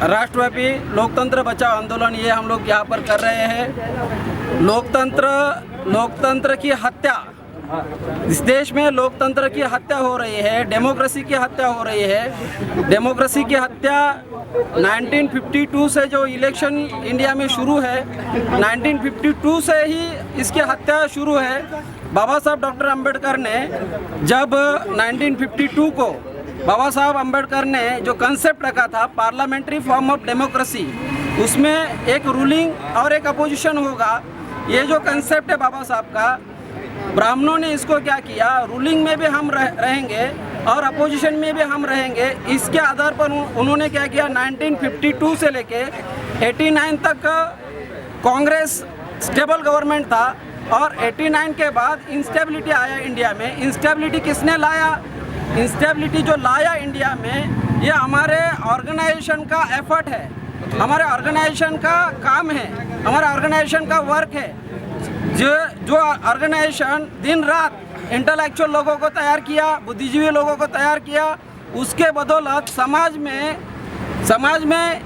राष्ट्रव्यापी लोकतंत्र बचाओ आंदोलन ये हम लोग यहाँ पर कर रहे हैं। लोकतंत्र की हत्या, इस देश में लोकतंत्र की हत्या हो रही है, डेमोक्रेसी की हत्या हो रही है। डेमोक्रेसी की हत्या 1952 से जो इलेक्शन इंडिया में शुरू है, 1952 से ही इसकी हत्या शुरू है। बाबा साहब डॉक्टर अंबेडकर ने जब 1952 को बाबा साहब अंबेडकर ने जो कंसेप्ट रखा था पार्लियामेंट्री फॉर्म ऑफ डेमोक्रेसी, उसमें एक रूलिंग और एक अपोजिशन होगा। ये जो कंसेप्ट है बाबा साहब का, ब्राह्मणों ने इसको क्या किया, रूलिंग में भी हम रहेंगे और अपोजिशन में भी हम रहेंगे। इसके आधार पर उन्होंने क्या किया, 1952 से लेके 89 तक कांग्रेस स्टेबल गवर्नमेंट था और 89 के बाद इंस्टेबिलिटी आया इंडिया में। इंस्टेबिलिटी किसने लाया? इंस्टेबिलिटी जो लाया इंडिया में, ये हमारे ऑर्गेनाइजेशन का एफर्ट है, हमारे ऑर्गेनाइजेशन का काम है, हमारा ऑर्गेनाइजेशन का वर्क है। जो ऑर्गेनाइजेशन दिन रात इंटेलेक्चुअल लोगों को तैयार किया, बुद्धिजीवी लोगों को तैयार किया, उसके बदौलत समाज में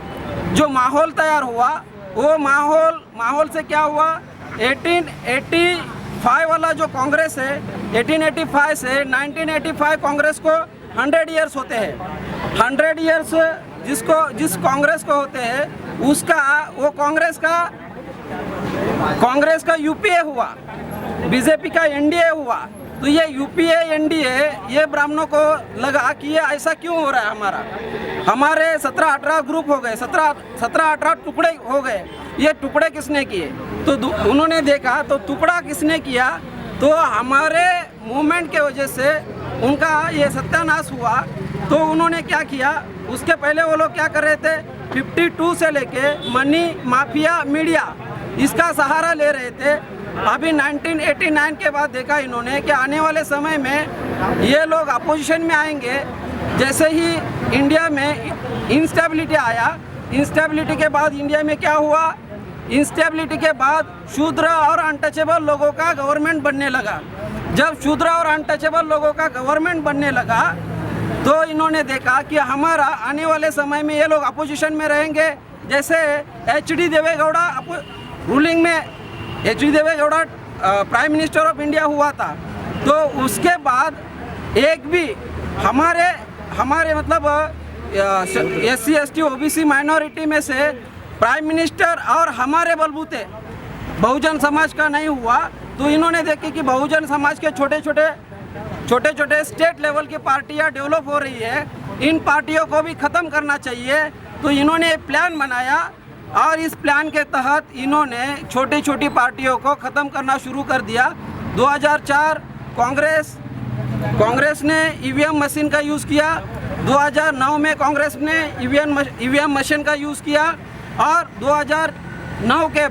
जो माहौल तैयार हुआ, वो माहौल से क्या हुआ, 1885 वाला जो कांग्रेस है, 1885 से 1985 कांग्रेस को 100 ईयर्स होते हैं। 100 ईयर्स जिस कांग्रेस को होते हैं, उसका वो कांग्रेस का यूपीए हुआ, बीजेपी का एनडीए हुआ। तो ये यूपीए एनडीए, ये ब्राह्मणों को लगा कि ये ऐसा क्यों हो रहा है, हमारे 17-18 ग्रुप हो गए, 17-18 टुकड़े हो गए। ये टुकड़े किसने किए? तो उन्होंने देखा तो टुकड़ा किसने किया, तो हमारे मूवमेंट के वजह से उनका ये सत्यानाश हुआ। तो उन्होंने क्या किया, उसके पहले वो लोग क्या कर रहे थे, 52 से लेके मनी माफिया मीडिया इसका सहारा ले रहे थे। अभी 1989 के बाद देखा इन्होंने कि आने वाले समय में ये लोग अपोजिशन में आएंगे। जैसे ही इंडिया में इंस्टेबिलिटी आया, इंस्टेबिलिटी के बाद इंडिया में क्या हुआ, इंस्टेबिलिटी के बाद शूद्र और अनटचेबल लोगों का गवर्नमेंट बनने लगा। जब शूद्र और अनटचेबल लोगों का गवर्नमेंट बनने लगा, तो इन्होंने देखा कि हमारा आने वाले समय में ये लोग अपोजिशन में रहेंगे। जैसे एच.डी. देवेगौड़ा रूलिंग में, H D. Deve Gowda prime minister of India हुआ था। तो उसके बाद एक भी हमारे मतलब SC ST OBC माइनॉरिटी में से प्राइम मिनिस्टर और हमारे बलबूते बहुजन समाज का नहीं हुआ। तो इन्होंने देखे कि बहुजन समाज के छोटे छोटे स्टेट लेवल की पार्टियां डेवलप हो रही है, इन पार्टियों को भी ख़त्म करना चाहिए। तो इन्होंने एक प्लान बनाया और इस प्लान के तहत इन्होंने छोटी पार्टियों को ख़त्म करना शुरू कर दिया। 2004 कांग्रेस ने ईवीएम मशीन का यूज़ किया, 2009 में कांग्रेस ने ईवीएम मशीन का यूज़ किया और 2009 के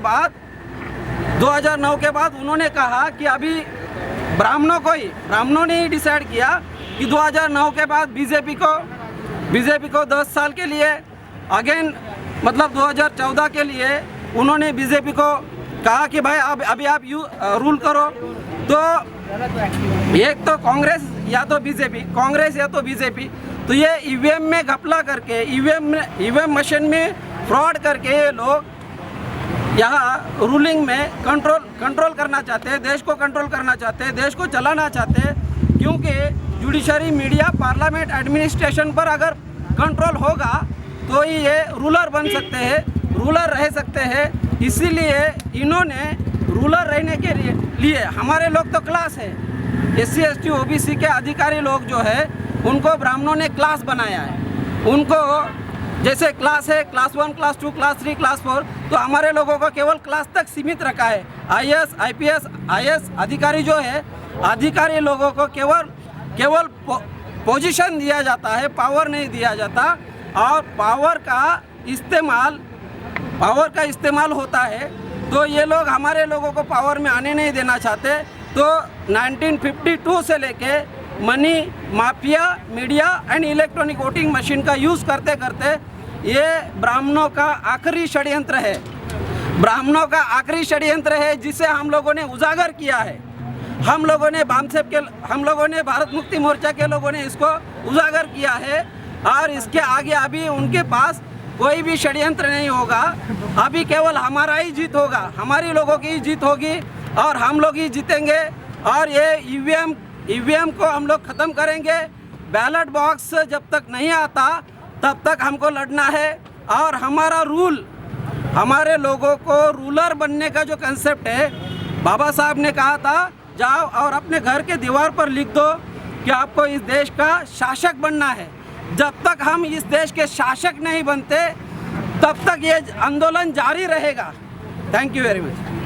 बाद उन्होंने कहा कि अभी ब्राह्मणों ने ही डिसाइड किया कि 2009 के बाद बीजेपी को 10 साल के लिए अगेन, मतलब 2014 के लिए उन्होंने बीजेपी को कहा कि भाई अभी आप रूल करो। तो एक तो कांग्रेस या तो बीजेपी, तो ये ईवीएम में घपला करके, ईवीएम मशीन में फ्रॉड करके ये लोग यहाँ रूलिंग में कंट्रोल करना चाहते हैं, देश को कंट्रोल करना चाहते हैं, देश को चलाना चाहते हैं। क्योंकि जुडिशरी, मीडिया, पार्लियामेंट, एडमिनिस्ट्रेशन पर अगर कंट्रोल होगा तो ही ये रूलर बन सकते हैं, रूलर रह सकते हैं। इसीलिए इन्होंने रूलर रहने के लिए हमारे लोग तो क्लास है, SC ST OBC के अधिकारी लोग जो है उनको ब्राह्मणों ने क्लास बनाया है। उनको जैसे क्लास है, क्लास 1, क्लास 2, क्लास 3, क्लास 4, तो हमारे लोगों को केवल क्लास तक सीमित रखा है। IAS, IPS, IS अधिकारी जो है, अधिकारी लोगों को केवल पोजीशन दिया जाता है, पावर नहीं दिया जाता। और पावर का इस्तेमाल होता है। तो ये लोग हमारे लोगों को पावर में आने नहीं देना चाहते। तो 1952 से लेके money mafia, media and electronic voting machine का यूज़ करते करते ये ब्राह्मणों का आखिरी षड्यंत्र है, जिसे हम लोगों ने उजागर किया है। हम लोगों ने भारत मुक्ति मोर्चा के लोगों ने इसको उजागर किया है। और इसके आगे अभी उनके पास कोई भी षड्यंत्र नहीं होगा। अभी केवल हमारा ही जीत होगा, हमारी लोगों की ही जीत होगी और हम लोग ही जीतेंगे। और ये ईवीएम को हम लोग ख़त्म करेंगे। बैलेट बॉक्स जब तक नहीं आता तब तक हमको लड़ना है। और हमारा रूल, हमारे लोगों को रूलर बनने का जो कंसेप्ट है, बाबा साहब ने कहा था जाओ और अपने घर के दीवार पर लिख दो कि आपको इस देश का शासक बनना है। जब तक हम इस देश के शासक नहीं बनते तब तक ये आंदोलन जारी रहेगा। Thank you very much.